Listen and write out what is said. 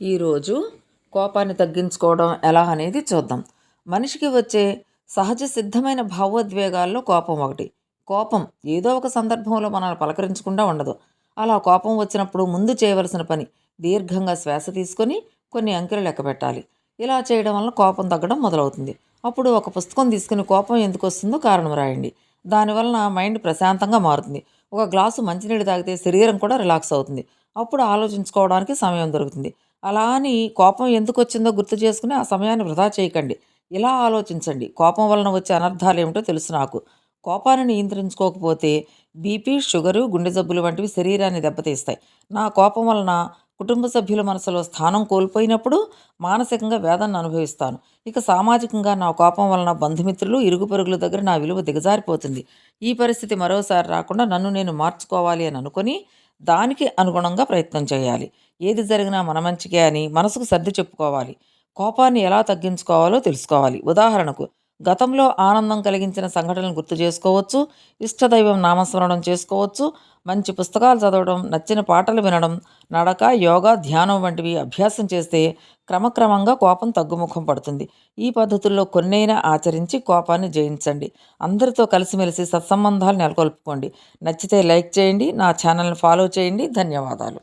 ఈరోజు కోపాన్ని తగ్గించుకోవడం ఎలా అనేది చూద్దాం. మనిషికి వచ్చే సహజ సిద్ధమైన భావోద్వేగాల్లో కోపం ఒకటి. కోపం ఏదో ఒక సందర్భంలో మనల్ని పలకరించకుండా ఉండదు. అలా కోపం వచ్చినప్పుడు ముందు చేయవలసిన పని దీర్ఘంగా శ్వాస తీసుకొని కొన్ని అంకెలు లెక్క పెట్టాలి. ఇలా చేయడం వలన కోపం తగ్గడం మొదలవుతుంది. అప్పుడు ఒక పుస్తకం తీసుకుని కోపం ఎందుకు వస్తుందో కారణం రాయండి. దానివలన మైండ్ ప్రశాంతంగా మారుతుంది. ఒక గ్లాసు మంచినీళ్ళు తాగితే శరీరం కూడా రిలాక్స్ అవుతుంది. అప్పుడు ఆలోచించుకోవడానికి సమయం దొరుకుతుంది. అలా అని కోపం ఎందుకొచ్చిందో గుర్తు చేసుకుని ఆ సమయాన్ని వృధా చేయకండి. ఇలా ఆలోచించండి. కోపం వలన వచ్చే అనర్థాలేమిటో తెలుసు నాకు. కోపాన్ని నియంత్రించుకోకపోతే బీపీ, షుగరు, గుండె జబ్బులు వంటివి శరీరాన్ని దెబ్బతీస్తాయి. నా కోపం వలన కుటుంబ సభ్యుల మనసులో స్థానం కోల్పోయినప్పుడు మానసికంగా వేదనను అనుభవిస్తాను. ఇక సామాజికంగా నా కోపం వలన బంధుమిత్రులు, ఇరుగు పొరుగుల దగ్గర నా విలువ దిగజారిపోతుంది. ఈ పరిస్థితి మరోసారి రాకుండా నన్ను నేను మార్చుకోవాలి అని అనుకొని దానికి అనుగుణంగా ప్రయత్నం చేయాలి. ఏది జరిగినా మన మంచికే అని మనసుకు సర్ది చెప్పుకోవాలి. కోపాన్ని ఎలా తగ్గించుకోవాలో తెలుసుకోవాలి. ఉదాహరణకు, గతంలో ఆనందం కలిగించిన సంఘటనలు గుర్తు చేసుకోవచ్చు, ఇష్టదైవం నామస్మరణం చేసుకోవచ్చు, మంచి పుస్తకాలు చదవడం, నచ్చిన పాటలు వినడం, నడక, యోగా, ధ్యానం వంటివి అభ్యాసం చేస్తే క్రమక్రమంగా కోపం తగ్గుముఖం పడుతుంది. ఈ పద్ధతుల్లో కొన్నైనా ఆచరించి కోపాన్ని జయించండి. అందరితో కలిసిమెలిసి సత్సంబంధాలు నెలకొల్పుకోండి. నచ్చితే లైక్ చేయండి. నా ఛానల్ని ఫాలో చేయండి. ధన్యవాదాలు.